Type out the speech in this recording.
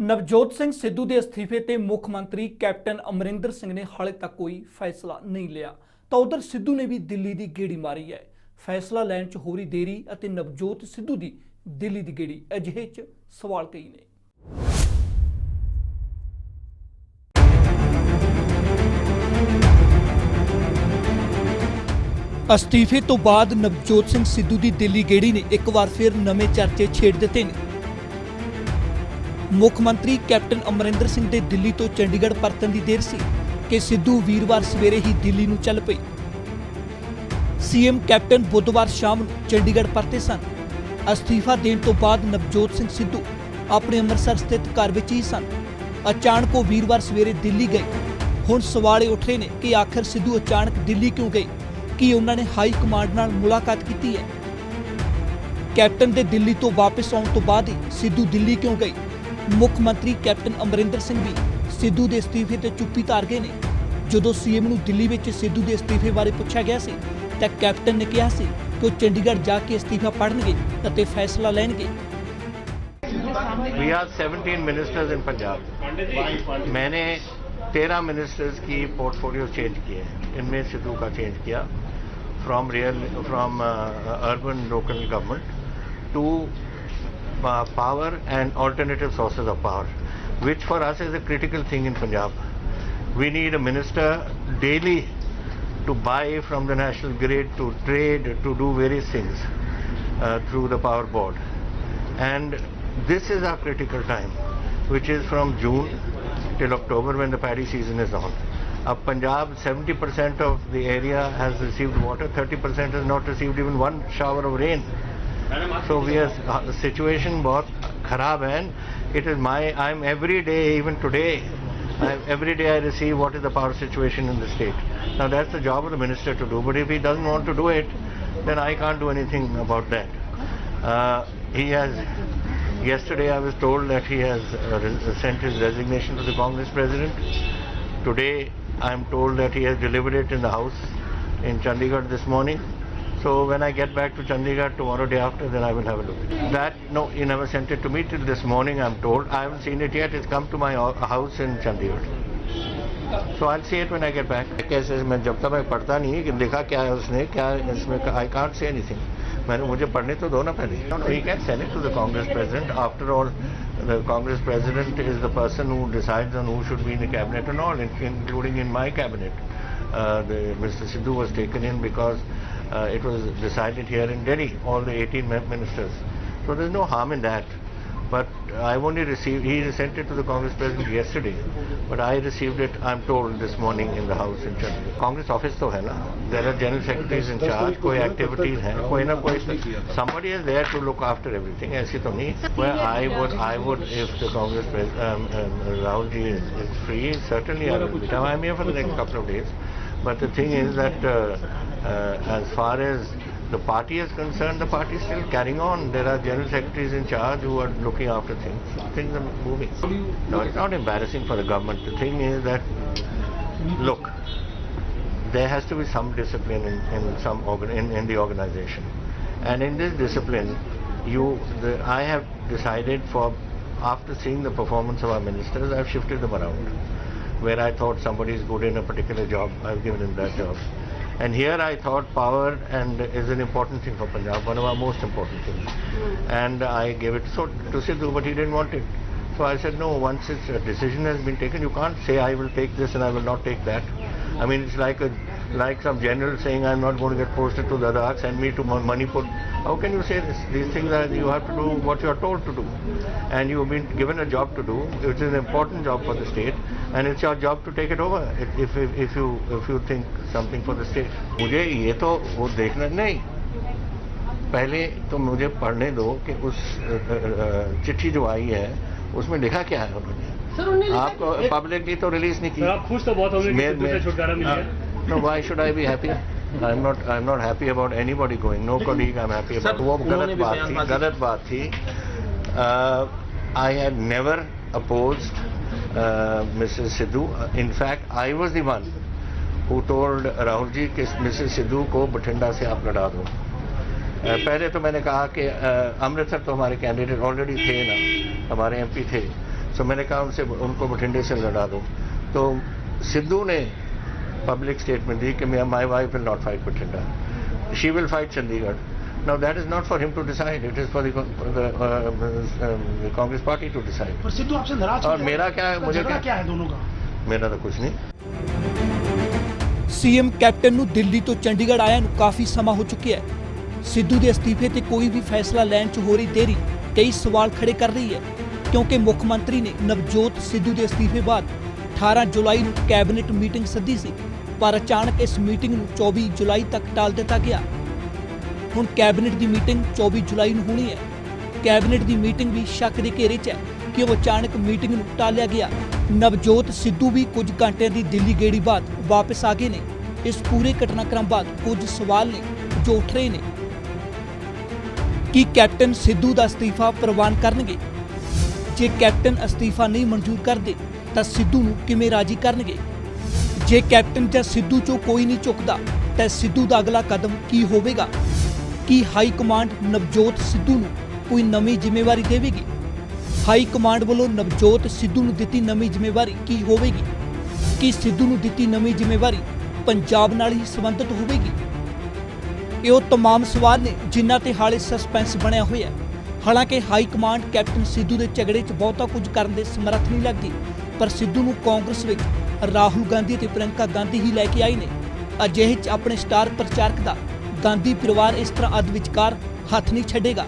ਨਵਜੋਤ ਸਿੰਘ ਸਿੱਧੂ ਦੇ ਅਸਤੀਫੇ ਤੇ ਮੁੱਖ ਮੰਤਰੀ ਕੈਪਟਨ ਅਮਰਿੰਦਰ ਸਿੰਘ ਨੇ ਹਾਲੇ ਤੱਕ ਕੋਈ ਫੈਸਲਾ ਨਹੀਂ ਲਿਆ ਤਾਂ ਉਧਰ ਸਿੱਧੂ ਨੇ ਵੀ ਦਿੱਲੀ ਦੀ ਗੇੜੀ ਮਾਰੀ ਹੈ। ਫੈਸਲਾ ਲੈਣ 'ਚ ਹੋ ਰਹੀ ਦੇਰੀ ਅਤੇ ਨਵਜੋਤ ਸਿੱਧੂ ਦੀ ਦਿੱਲੀ ਦੀ ਗੇੜੀ ਅਜਿਹੇ 'ਚ ਸਵਾਲ ਕਈ ਨੇ। ਅਸਤੀਫੇ ਤੋਂ ਬਾਅਦ ਨਵਜੋਤ ਸਿੰਘ ਸਿੱਧੂ ਦੀ ਦਿੱਲੀ ਗੇੜੀ ਨੇ ਇੱਕ ਵਾਰ ਫਿਰ ਨਵੇਂ ਚਰਚੇ ਛੇੜ ਦਿੱਤੇ ਨੇ। ਮੁੱਖ ਮੰਤਰੀ ਕੈਪਟਨ ਅਮਰਿੰਦਰ ਸਿੰਘ ਦੇ ਦਿੱਲੀ ਤੋਂ ਚੰਡੀਗੜ੍ਹ ਪਰਤਣ ਦੀ ਦੇਰ ਸੀ ਕਿ ਸਿੱਧੂ ਵੀਰਵਾਰ ਸਵੇਰੇ ਹੀ ਦਿੱਲੀ ਨੂੰ ਚੱਲ ਪਏ। ਸੀਐਮ ਕੈਪਟਨ ਬੁੱਧਵਾਰ ਸ਼ਾਮ ਨੂੰ ਚੰਡੀਗੜ੍ਹ ਪਰਤੇ ਸਨ। ਅਸਤੀਫਾ ਦੇਣ ਤੋਂ ਬਾਅਦ ਨਵਜੋਤ ਸਿੰਘ ਸਿੱਧੂ ਆਪਣੇ ਅੰਮ੍ਰਿਤਸਰ ਸਥਿਤ ਘਰ ਵਿੱਚ ਹੀ ਸਨ। ਅਚਾਨਕ ਉਹ ਵੀਰਵਾਰ ਸਵੇਰੇ ਦਿੱਲੀ ਗਏ। ਹੁਣ ਸਵਾਲ ਇਹ ਉੱਠ ਰਹੇ ਨੇ ਕਿ ਆਖਰ ਸਿੱਧੂ ਅਚਾਨਕ ਦਿੱਲੀ ਕਿਉਂ ਗਏ? ਕੀ ਉਹਨਾਂ ਨੇ ਹਾਈ ਕਮਾਂਡ ਨਾਲ ਮੁਲਾਕਾਤ ਕੀਤੀ ਹੈ? ਕੈਪਟਨ ਦੇ ਦਿੱਲੀ ਤੋਂ ਵਾਪਸ ਆਉਣ ਤੋਂ ਬਾਅਦ ਹੀ ਸਿੱਧੂ ਦਿੱਲੀ ਕਿਉਂ ਗਏ? ਮੁੱਖ ਮੰਤਰੀ ਕੈਪਟਨ ਅਮਰਿੰਦਰ ਸਿੰਘ ਵੀ ਸਿੱਧੂ ਦੇ ਅਸਤੀਫੇ ਤੇ ਚੁੱਪੀ ਧਾਰ ਗਏ ਨੇ। ਜਦੋਂ ਸੀਐਮ ਨੂੰ ਦਿੱਲੀ ਵਿੱਚ ਸਿੱਧੂ ਦੇ ਅਸਤੀਫੇ ਬਾਰੇ ਪੁੱਛਿਆ ਗਿਆ ਸੀ ਤਾਂ ਕੈਪਟਨ ਨੇ ਕਿਹਾ ਸੀ ਕਿ ਉਹ ਚੰਡੀਗੜ੍ਹ ਜਾ ਕੇ ਅਸਤੀਫਾ ਪੜ੍ਹਨਗੇ ਅਤੇ ਫੈਸਲਾ ਲੈਣਗੇ। We are 17 ministers in Punjab. मैंने 13 मिनिस्टर्स की पोर्टफोलियो चेंज किए हैं। इनमें सिद्धू का चेंज किया from urban local government to power and alternative sources of power, which for us is a critical thing in Punjab. We need a minister daily to buy from the national grid, to trade, to do various things through the power board. And this is our critical time, which is from June till October when the paddy season is on. Punjab, 70% of the area has received water, 30% has not received even one shower of rain. So we are situation बहुत खराब है. It is I'm every day, even today, every day I receive what is the power situation in the state. Now that's the job of the minister to do. But if he doesn't want to do it, then I can't do anything about that. Yesterday I was told that he has sent his resignation to the Congress president. Today I am told that he has delivered it in the house in Chandigarh this morning. So when I get back to Chandigarh tomorrow day after, then I will have a look at it. That, no, he never sent it to me till this morning, I'm told. I haven't seen it yet. It's come to my house in Chandigarh. So I'll see it when I get back. कैसे मैं जब तक मैं पढ़ता नहीं कि लिखा क्या है उसने, क्या इसमें, I can't say anything. मुझे पढ़ने तो दो ना पहले. He can send it to the Congress president. After all, the Congress president is the person who decides on who should be in the cabinet and all, including in my cabinet. Mr. Sidhu was taken in because it was decided here in Delhi, all the 18 ministers. So there's no harm in that. But I've only received, he sent it to the Congress president yesterday, but I received it, I'm told, this morning in the house in Chandigarh. Congress office तो है ना, there are general secretaries in charge, कोई activities हैं, कोई ना कोई, somebody is there to look after everything, ऐसी तो नहीं. Well, I would, if the Congress president, Rahul ji is free, certainly I will be. I'm here for the next couple of days. But the thing is that as far as the party is concerned, the party is still carrying on. There are general secretaries in charge who are looking after things. Things are moving. No, it's not embarrassing for the government. The thing is that, look, there has to be some discipline in the organization. And in this discipline, I have decided after seeing the performance of our ministers, I've shifted them around. Where I thought somebody is good in a particular job, I've given him that job. And here I thought power is an important thing for Punjab, one of our most important things. And I gave it to Sidhu, but he didn't want it. So I said, no, once a decision has been taken, you can't say I will take this and I will not take that. I mean, it's like some general saying, I'm not going to get posted to Ladakh, send me to Manipur. How can you say this? These things are, you have to do what you are told to do. And you've been given a job to do, which is an important job for the state, and it's your job to take it over if you think something for the state. मुझे ये तो वो देखना नहीं, पहले तो मुझे पढ़ने दो कि उस चिट्ठी जो आई है उसमें लिखा क्या है उन्होंने. आपको पब्लिकली तो रिलीज नहीं की. आप खुश तो बहुत होंगे छुटकारा मिल गया. No, why should I be happy? I'm not happy about anybody going. No colleague I'm happy about. वो गलत बात थी. I had never opposed Mrs. Sidhu. In fact, I was the one who told Rahul ji कि Mrs. Sidhu को बठिंडा से आप लड़ा दो. पहले तो मैंने कहा कि अमृतसर तो हमारे कैंडिडेट ऑलरेडी थे ना, हमारे एमपी थे. सो मैंने कहा उनको बठिंडे से लड़ा दो। तो सिद्धू ने पब्लिक स्टेटमेंट दी कि my wife will not fight Bathinda, she will fight Chandigarh. Now that is not for him to decide, it is for the Congress party to decide. पर सिद्धू आपसे नाराज और मेरा क्या है, मुझे क्या है दोनों का? मेरा तो कुछ नहीं। ਸੀਐਮ ਕੈਪਟਨ ਨੂੰ ਦਿੱਲੀ ਤੋਂ ਚੰਡੀਗੜ੍ਹ ਆਇਆ ਨੂੰ ਕਾਫੀ ਸਮਾਂ ਹੋ ਚੁੱਕਿਆ ਹੈ। ਸਿੱਧੂ ਦੇ ਅਸਤੀਫੇ ਤੇ ਕੋਈ ਵੀ ਫੈਸਲਾ ਲੈਣ 'ਚ ਹੋ ਰਹੀ ਦੇਰੀ ਕਈ ਸਵਾਲ ਖੜੇ ਕਰ ਰਹੀ ਹੈ, ਕਿਉਂਕਿ ਮੁੱਖ ਮੰਤਰੀ ਨੇ ਨਵਜੋਤ ਸਿੱਧੂ ਦੇ ਅਸਤੀਫੇ ਬਾਅਦ 18 ਜੁਲਾਈ ਨੂੰ ਕੈਬਨਿਟ ਮੀਟਿੰਗ ਸੱਦੀ ਸੀ, ਪਰ ਅਚਾਨਕ ਇਸ ਮੀਟਿੰਗ ਨੂੰ 24 ਜੁਲਾਈ ਤੱਕ ਟਾਲ ਦਿੱਤਾ ਗਿਆ। ਹੁਣ ਕੈਬਨਿਟ ਦੀ ਮੀਟਿੰਗ 24 ਜੁਲਾਈ ਨੂੰ ਹੋਣੀ ਹੈ। ਕੈਬਨਿਟ ਦੀ ਮੀਟਿੰਗ ਵੀ ਸ਼ੱਕ ਦੇ ਘੇਰੇ 'ਚ ਹੈ ਕਿ ਉਹ ਅਚਾਨਕ ਮੀਟਿੰਗ ਨੂੰ ਟਾਲਿਆ ਗਿਆ। ਨਵਜੋਤ ਸਿੱਧੂ ਵੀ ਕੁਝ ਘੰਟਿਆਂ ਦੀ ਦਿੱਲੀ ਗੇੜੀ ਬਾਅਦ ਵਾਪਸ ਆ ਗਏ ਨੇ। ਇਸ ਪੂਰੇ ਘਟਨਾਕ੍ਰਮ ਬਾਅਦ ਕੁਝ ਸਵਾਲ ਨੇ ਜੋ ਉੱਠ ਰਹੇ ਨੇ ਕਿ ਕੈਪਟਨ ਸਿੱਧੂ ਦਾ ਅਸਤੀਫਾ ਪ੍ਰਵਾਨ ਕਰਨਗੇ? ਜੇ ਕੈਪਟਨ ਅਸਤੀਫਾ ਨਹੀਂ ਮਨਜ਼ੂਰ ਕਰਦੇ ਤਾਂ ਸਿੱਧੂ ਨੂੰ ਕਿਵੇਂ ਰਾਜੀ ਕਰਨਗੇ? ਜੇ ਕੈਪਟਨ ਜਾਂ ਸਿੱਧੂ ਚੋਂ ਕੋਈ ਨਹੀਂ ਝੁਕਦਾ ਤਾਂ ਸਿੱਧੂ ਦਾ ਅਗਲਾ ਕਦਮ ਕੀ ਹੋਵੇਗਾ? ਕੀ ਹਾਈ ਕਮਾਂਡ ਨਵਜੋਤ ਸਿੱਧੂ ਨੂੰ ਕੋਈ ਨਵੀਂ ਜ਼ਿੰਮੇਵਾਰੀ ਦੇਵੇਗੀ? ਹਾਈ ਕਮਾਂਡ ਵੱਲੋਂ ਨਵਜੋਤ ਸਿੱਧੂ ਨੂੰ ਦਿੱਤੀ ਨਵੀਂ ਜ਼ਿੰਮੇਵਾਰੀ ਕੀ ਹੋਵੇਗੀ? ਕੀ ਸਿੱਧੂ ਨੂੰ ਦਿੱਤੀ ਨਵੀਂ ਜ਼ਿੰਮੇਵਾਰੀ ਪੰਜਾਬ ਨਾਲ ਹੀ ਸੰਬੰਧਿਤ ਹੋਵੇਗੀ? ਇਹ ਉਹ तमाम ਸਵਾਲ ਨੇ ਜਿਨ੍ਹਾਂ ਤੇ ਹਾਲੇ ਸਸਪੈਂਸ ਬਣਿਆ ਹੋਇਆ ਹੈ। ਹਾਲਾਂਕਿ ਹਾਈ ਕਮਾਂਡ ਕੈਪਟਨ ਸਿੱਧੂ ਦੇ ਝਗੜੇ 'ਚ ਬਹੁਤਾ ਕੁਝ ਕਰਨ ਦੇ ਸਮਰੱਥ ਨਹੀਂ ਲੱਗਦੀ, ਪਰ ਸਿੱਧੂ ਨੂੰ ਕਾਂਗਰਸ ਵਿੱਚ ਰਾਹੁਲ ਗਾਂਧੀ ਅਤੇ ਪ੍ਰਿਯੰਕਾ ਗਾਂਧੀ ਹੀ ਲੈ ਕੇ ਆਏ ਨੇ। ਅਜਿਹੇ 'ਚ ਆਪਣੇ ਸਟਾਰ ਪ੍ਰਚਾਰਕ ਦਾ ਗਾਂਧੀ ਪਰਿਵਾਰ ਇਸ ਤਰ੍ਹਾਂ ਅੱਧ ਵਿਚਕਾਰ ਹੱਥ ਨਹੀਂ ਛੱਡੇਗਾ।